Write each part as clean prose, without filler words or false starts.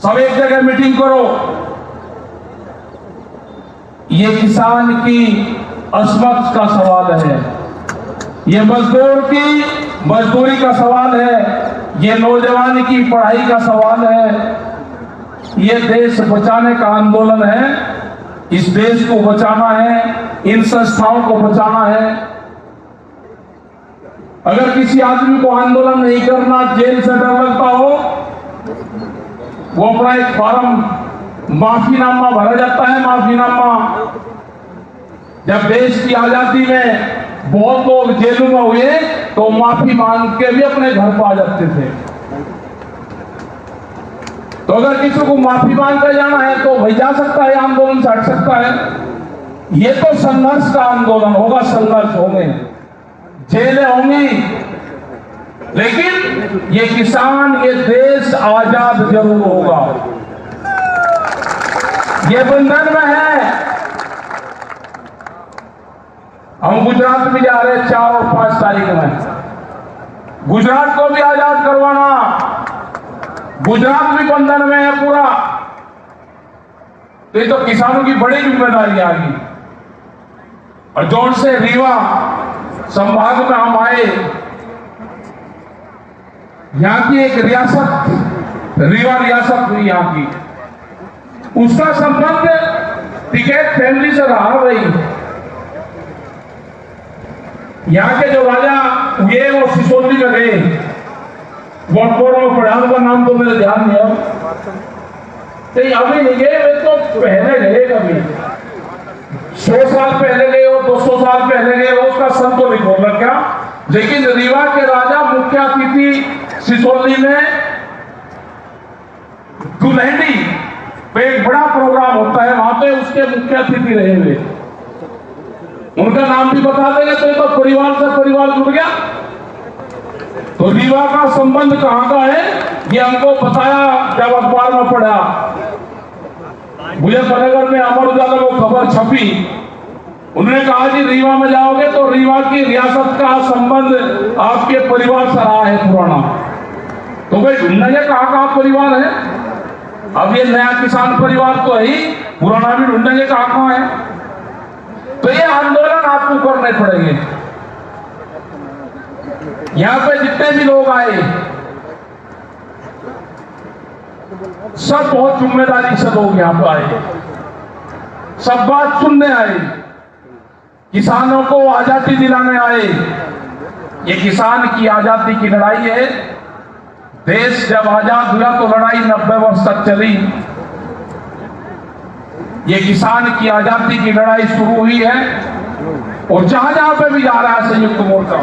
सब एक जगह मीटिंग करो। ये किसान की अस्मत का सवाल है, ये मजदूर की मजदूरी का सवाल है, ये नौजवान की पढ़ाई का सवाल है, ये देश बचाने का आंदोलन है। इस देश को बचाना है, इन संस्थाओं को बचाना है। अगर किसी आदमी को आंदोलन नहीं करना, जेल से डर लगता हो, वो अपना एक फॉर्म माफीनामा भरा जाता है। माफीनामा, जब देश की आजादी में बहुत लोग जेलों में हुए तो माफी मांग के भी अपने घर को आ जाते थे। तो अगर किसी को माफी मांग कर जाना है तो वही जा सकता है, आंदोलन से हट सकता है। ये तो संघर्ष का आंदोलन होगा, संघर्ष होंगे, जेलें होंगी, लेकिन ये किसान, ये देश आजाद जरूर होगा। ये बंधन में है। हम गुजरात भी जा रहे हैं 4 और 5 तारीख में। गुजरात को भी आजाद करवाना, गुजरात भी बंधन में है पूरा। तो ये तो किसानों की बड़ी जिम्मेदारी आ गई। और जोर से रीवा संभाग में हम आए, यहां की एक रियासत, रीवा रियासत हुई यहाँ की, उसका संबंध टिकैत फैमिली से रहा भाई। यहाँ के जो राजा हुए वो सिसोदी में गए, वोटपोर में पढ़ा, उनका नाम तो मेरे ध्यान नहीं है, तो अभी नहीं गए, वे तो पहले गए, कभी 100 साल पहले गए हो, 200 साल पहले गए हो, उसका सन तो नहीं बोल रखा। लेकिन रीवा के राजा मुख्य अतिथि सिसोदी में दुल्हनी पे एक बड़ा प्रोग्राम होता है, वहां पे उसके मुख्य अतिथि रहे हुए। उनका नाम भी बता देंगे तो ये तो परिवार से परिवार जुड़ गया। तो रीवा का संबंध कहां का है ये हमको बताया जब अखबार में पढ़ा। मुजफ्फरनगर में अमर उजाला को खबर छपी, उन्होंने कहा कि रीवा में जाओगे तो रीवा की रियासत का संबंध आपके परिवार से रहा है पुराना। तो भाई ढूंढेंगे कहां परिवार है। अब ये नया किसान परिवार तो है ही, पुराना भी ढूंढेंगे कहां है। तो ये आंदोलन आपको करने पड़ेंगे। यहां पे जितने भी लोग आए सब बहुत जिम्मेदारी से लोग यहां पर आए, सब बात सुनने आए, किसानों को आजादी दिलाने आए। ये किसान की आजादी की लड़ाई है। देश जब आजाद हुआ तो लड़ाई 90 वर्ष तक चली। ये किसान की आजादी की लड़ाई शुरू हुई है और जहां जहां पे भी जा रहा है संयुक्त मोर्चा,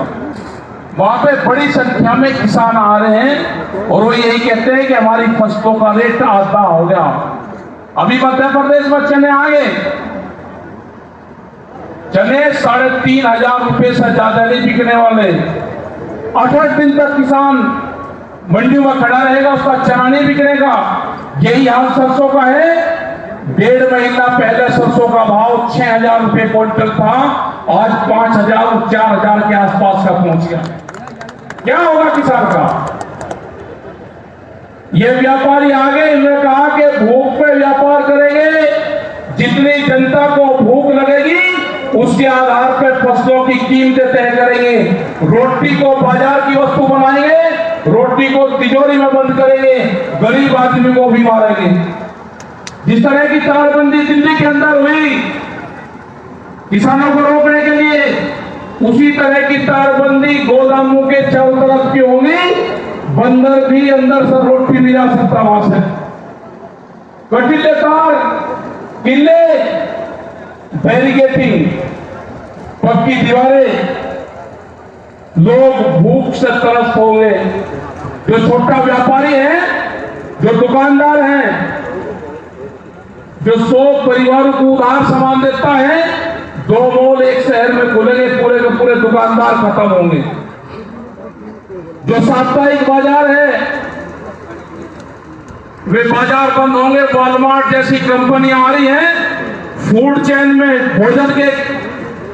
वहां पे बड़ी संख्या में किसान आ रहे हैं और वो यही कहते हैं कि हमारी फसलों का रेट आधा हो गया। अभी मध्य प्रदेश में चने आ गए, चने 3,500 रुपए से ज्यादा नहीं बिकने वाले। 8 दिन तक किसान मंडियों में खड़ा रहेगा, उसका चना नहीं बिकने का। यही हाल सरसों का है। 1.5 महीना पहले सरसों का भाव 6,000 रुपए क्विंटल था, आज 5,000 4,000 के आसपास का पहुंच गया। क्या होगा किसान का। ये व्यापारी आगे इन्होंने कहा कि भूख पे व्यापार करेंगे, जितनी जनता को भूख लगेगी उसके आधार पर फसलों की कीमतें तय करेंगे। रोटी को बाजार की वस्तु बनाएंगे, रोटी को तिजोरी में बंद करेंगे, गरीब आदमी को भी मारेंगे। जिस तरह की तारबंदी दिल्ली के अंदर हुई किसानों को रोकने के लिए, उसी तरह की तारबंदी गोदामों के चारों तरफ की होगी। बंदर भी अंदर से रोटी नहीं जा सकता वहां से। कटीले तार, किले, बैरिकेटिंग, पक्की दीवारें, लोग भूख से तरस होंगे। जो छोटा व्यापारी है, जो दुकानदार है, जो 100 परिवारों को उधार सामान देता है, 2 मॉल एक शहर में खुलेंगे, पूरे के पूरे दुकानदार खत्म होंगे। जो साप्ताहिक बाजार है वे बाजार बंद होंगे। वॉलमार्ट जैसी कंपनियां आ रही हैं फूड चेन में, भोजन के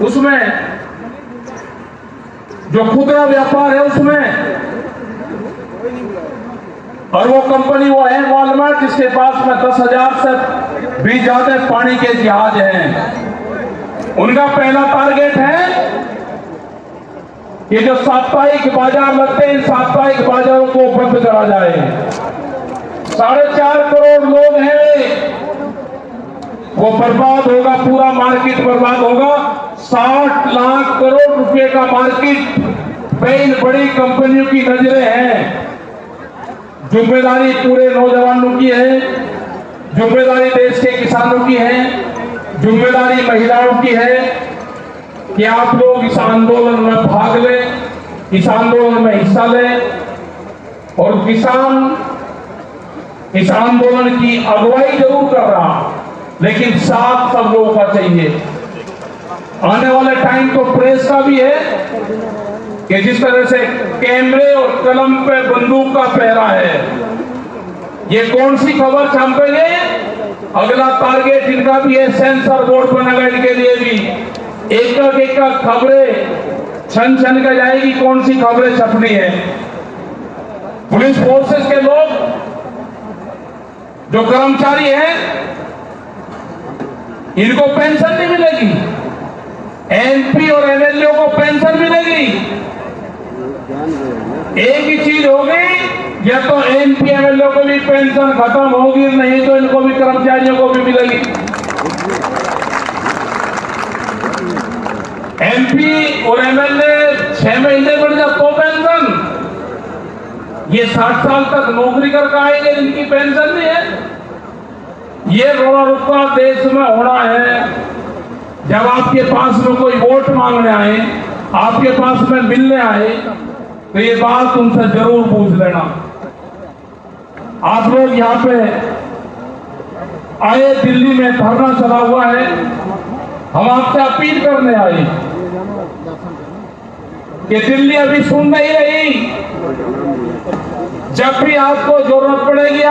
उसमें, जो खुदरा व्यापार है उसमें, और वो कंपनी वो है वॉलमार्ट, जिसके पास में 10,000 से भी ज्यादा पानी के जहाज हैं। उनका पहला टारगेट है कि जो साप्ताहिक बाजार लगते हैं, साप्ताहिक बाजारों को बंद करा जाए। 4.5 करोड़ लोग हैं, वो बर्बाद होगा, पूरा मार्केट बर्बाद होगा। 60 लाख करोड़ रुपए का मार्केट पे इन बड़ी कंपनियों की नजरें हैं। जिम्मेदारी पूरे नौजवानों की है, जिम्मेदारी देश के किसानों की है, जिम्मेदारी महिलाओं की है कि आप लोग इस आंदोलन में भाग लें, इस आंदोलन में हिस्सा लें। और किसान इस आंदोलन की अगुवाई जरूर कर रहा, लेकिन साथ सब लोगों का चाहिए। आने वाले टाइम तो प्रेस का भी है कि जिस तरह से कैमरे और कलम पे बंदूक का पहरा है, ये कौन सी खबर छापेंगे, अगला टारगेट इनका भी है। सेंसर बोर्ड बनेगा इनके लिए भी, एक खबरें छन छन कर जाएगी, कौन सी खबरें छपनी है। पुलिस फोर्सेस के लोग जो कर्मचारी हैं, इनको पेंशन नहीं मिलेगी, एमपी और एमएलए को पेंशन मिलेगी। एक ही चीज होगी, या तो एमपी एमएलए को भी पेंशन खत्म होगी, नहीं तो इनको भी, कर्मचारियों को भी मिलेगी। एमपी और एमएलए 6 महीने बढ़ जाए तो पेंशन, ये 60 साल तक नौकरी करके आएंगे, इनकी पेंशन नहीं है। ये रोड़ा रुपा देश में होना है। जब आपके पास में कोई वोट मांगने आए, आपके पास में मिलने आए, तो ये बात उनसे जरूर पूछ लेना। आप लोग यहाँ पे आए, दिल्ली में धरना चला हुआ है, हम आपसे अपील करने आए कि दिल्ली अभी सुन नहीं रही। जब भी आपको जरूरत पड़ेगी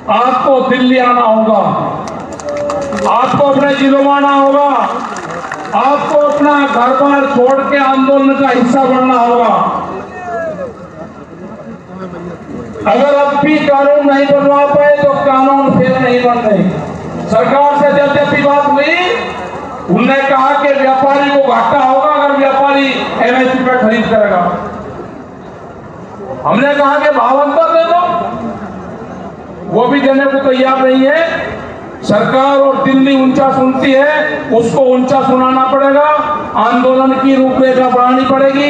आपको दिल्ली आना होगा, आपको अपने जिलों में आना होगा, आपको अपना घर बार छोड़ के आंदोलन का हिस्सा बनना होगा। अगर अब भी कानून नहीं बनवा पाए तो कानून फिर नहीं बनने। सरकार से जब भी बात हुई, उन्होंने कहा कि व्यापारी को घाटा होगा अगर व्यापारी एमएसपी पे खरीद करेगा। हमने कहा कि भाव अंतर दे दो, वो भी देने को तैयार नहीं है। सरकार और दिल्ली ऊंचा सुनती है, उसको ऊंचा सुनाना पड़ेगा। आंदोलन की रूपरेखा बढ़ानी पड़ेगी,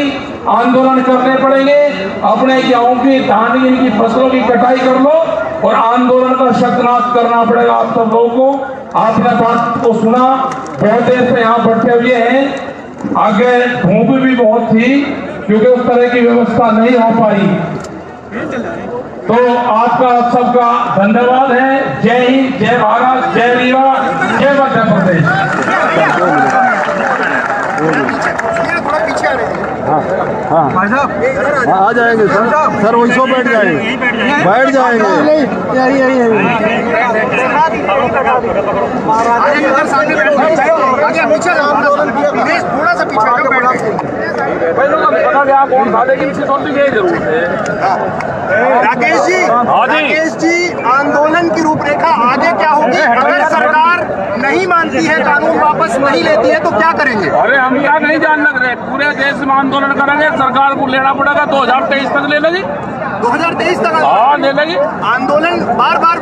आंदोलन करने पड़ेंगे। अपने गेहूं की, धान की फसलों की कटाई कर लो और आंदोलन का शतनाश करना पड़ेगा आप सब लोगों को। आपने बात को सुना, बहुत देर से यहाँ बैठे हुए हैं। आगे धूप भी बहुत थी, क्योंकि उस तरह की व्यवस्था नहीं हो पाई। तो आपका सबका धन्यवाद है। जय हिंद, जय भारत, जय रीवा, जय मध्य प्रदेश। हाँ भाई साहब आ जाएंगे सर वही सो बैठ जाएंगे, बैठ जाएंगे। थोड़ा सा राकेश जी, आंदोलन की रूपरेखा आगे क्या होगी? अगर सरकार नहीं मानती है, कानून वापस नहीं लेती है, तो क्या करेंगे? अरे हम क्या नहीं जान लग रहे, पूरे देश में आंदोलन करेंगे। सरकार को लेना पड़ेगा, 2023 तक ले लेगी। 2023 तक? हाँ ले लेगी। आंदोलन बार बार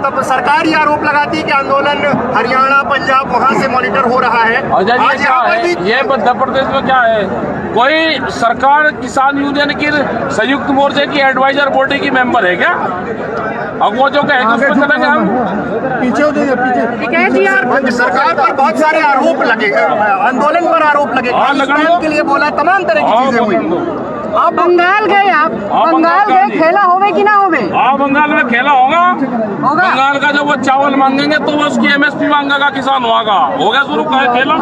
तब सरकार ये आरोप लगाती है कि आंदोलन हरियाणा, पंजाब, वहाँ से मॉनिटर हो रहा है। आज क्या है, ये मध्य प्रदेश में क्या है, कोई सरकार किसान यूनियन की संयुक्त मोर्चे की एडवाइजर बॉडी की मेंबर है क्या? अब वो जो कहे तो उसमें चलेंगे हम। पीछे सरकार पर बहुत सारे आरोप लगे, आंदोलन पर आरोप लगे, के लिए बोला, तमाम तरह की चीजें हुई। आप बंगाल गए, आप बंगाल गए, खेला होवे कि ना होवे? हाँ बंगाल में खेला होगा। बंगाल का जब वो चावल मांगेंगे तो वो उसकी एमएसपी मांगेगा किसान, हो गया शुरू का खेला।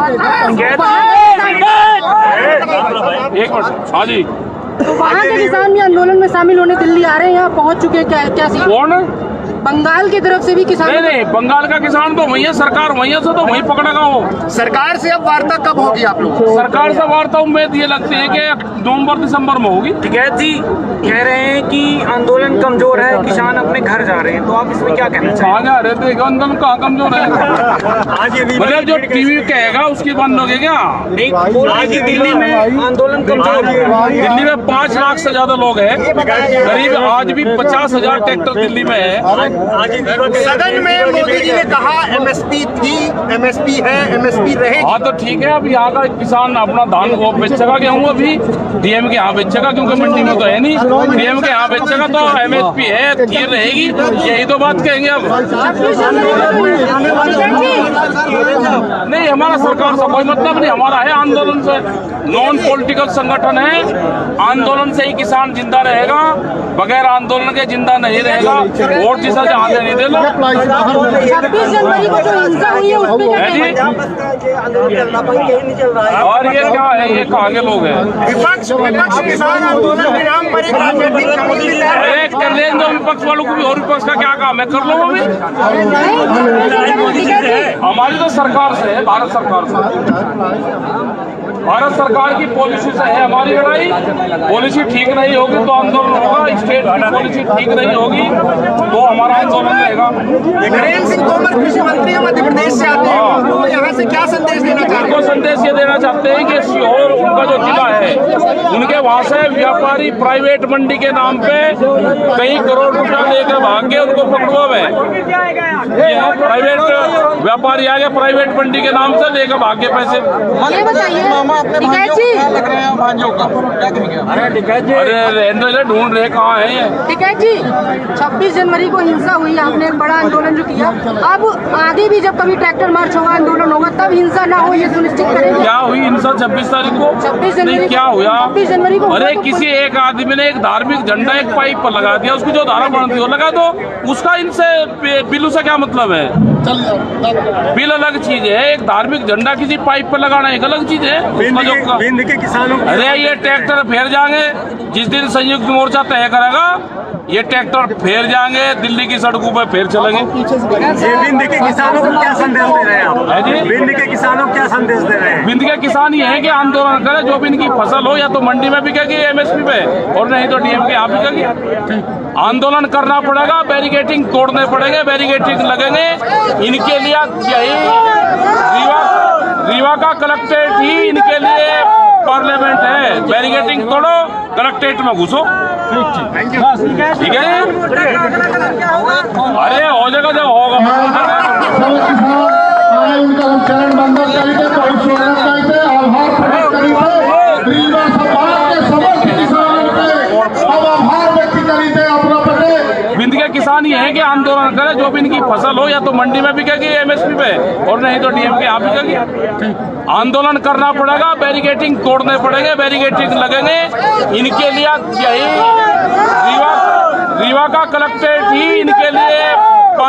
एक मिनट, हाँ जी। तो वहाँ के किसान भी आंदोलन में शामिल होने दिल्ली आ रहे हैं, यहाँ पहुँच चुके हैं, क्या कौन? बंगाल की तरफ से भी किसान नहीं नहीं, बंगाल का किसान तो वही है, सरकार वही है, तो वही पकड़ेगा वो। सरकार से अब वार्ता कब होगी आप लोग? सरकार से वार्ता उम्मीद ये लगती है कि नवंबर दिसंबर में होगी। टिकैत जी कह रहे हैं कि आंदोलन कमजोर है, किसान अपने घर जा रहे हैं, तो आप इसमें क्या कहना कहाँ जा रहे थे? आंदोलन कहाँ कमजोर है? मतलब जो टीवी कहेगा उसकी बंद होगी क्या? चाहेंगे? दिल्ली में आंदोलन कमजोर है। दिल्ली में 5 लाख से ज्यादा लोग हैं, करीब आज भी 50,000 ट्रैक्टर दिल्ली में है। सदन में मोदी जी ने कहा एमएसपी थी, एमएसपी है, एमएसपी रहेगी। हाँ तो ठीक है, अब यहाँ का किसान अपना धान वो बेचेगा, गेहूँ अभी डीएम के यहाँ बेचेगा, क्योंकि मंडी में तो है नहीं। डीएम के यहाँ बेचेगा तो एमएसपी है, थी रहेगी, यही तो बात कहेंगे अब। नहीं, हमारा सरकार से कोई मतलब नहीं, हमारा है आंदोलन से। नॉन पॉलिटिकल संगठन है, आंदोलन से ही किसान जिंदा रहेगा, बगैर आंदोलन के जिंदा नहीं रहेगा। वोट जिसे जहाँ नहीं दे लो। 26 जनवरी को जो हिंसा हुई है उसमें क्या है जी? कहना? और ये क्या है, ये कहाँ के लोग हैं? विपक्ष किसान आंदोलन के नाम पर एक राजनीतिक कमीटी तैयार कर रही है। अरे कर लें दो, विपक्ष वालों को भी, और विपक्ष का क्या काम है, कर लो वो भी। हमारी तो सरकार से है, भारत सरकार से, भारत सरकार की पॉलिसी से है हमारी लड़ाई। पॉलिसी ठीक नहीं होगी तो आंदोलन होगा, स्टेट की पॉलिसी ठीक नहीं होगी तो हमारा आंदोलन रहेगा। नरेंद्र सिंह तोमर कृषि मंत्री मध्य प्रदेश से आते हैं, तो यहाँ से क्या संदेश देना चाहते हैं? उनको संदेश ये देना चाहते हैं कि सीहोर उनका जो जिला है, उनके वहाँ से व्यापारी प्राइवेट मंडी के नाम पे कई करोड़ रुपया लेकर भाग के उनको पकड़वा है। प्राइवेट व्यापारी आगे प्राइवेट मंडी के नाम से लेकर भाग के पैसे। ये बताइए टिकैत जी, अरे ढूंढ रहे कहाँ है ये? टिकैत जी 26 जनवरी को हिंसा हुई, आपने एक बड़ा आंदोलन जो किया, अब आगे भी जब कभी ट्रैक्टर मार्च होगा, आंदोलन होगा, तब हिंसा ना हो ये सुनिश्चित करेंगे? क्या हुई हिंसा 26 तारीख को? 26 जनवरी नहीं, क्या हुआ? 26 जनवरी को अरे किसी एक आदमी ने एक धार्मिक झंडा एक पाइप पर लगा दिया, उसकी जो धारा बनती हो लगा दो, उसका इनसे बिल्लू से क्या मतलब है? बिल अलग चीज है, एक धार्मिक झंडा किसी पाइप पर लगाना एक अलग चीज है। बिंद के किसानों अरे ये ट्रैक्टर फेर जाएंगे, जिस दिन संयुक्त मोर्चा तय करेगा ये ट्रैक्टर फेर जाएंगे, दिल्ली की सड़कों पर फेर चलेंगे। ये बिंद के किसानों को क्या संदेश दे रहे हैं आप? है जी? बिंद के किसानों को क्या संदेश दे रहे हैं? बिंद के किसान ये है कि आंदोलन करे, जो भी इनकी फसल हो या तो मंडी में बिकेगी एमएसपी पे, और नहीं तो डीएम के यहाँ बिकेगी। आंदोलन करना पड़ेगा, बैरिकेटिंग तोड़ने पड़ेंगे, बैरिकेटिंग लगेंगे। इनके लिए यही रीवा का कलेक्ट्रेट ही इनके लिए पार्लियामेंट है। बैरिकेटिंग तोड़ो, कलेक्ट्रेट में घुसो, ठीक है? अरे हो जाएगा जब होगा। उनका हम चरण बंधन करीते, बहुत स्वागत करते, आभार प्रकट करते, रीवा समाज के समस्त किसानों के अब आभार व्यक्त करते अपना पटे। बिंद के किसान ये है कि आंदोलन करे, जो भी इनकी फसल हो या तो मंडी में बिकेगी एमएसपी पे, और नहीं तो डीएम के यहाँ बिकेगी। आंदोलन करना पड़ेगा, बैरिकेटिंग तोड़ने पड़ेंगे, बैरिकेटिंग लगेंगे। इनके लिए यही रीवा का कलेक्ट्रेट ही इनके लिए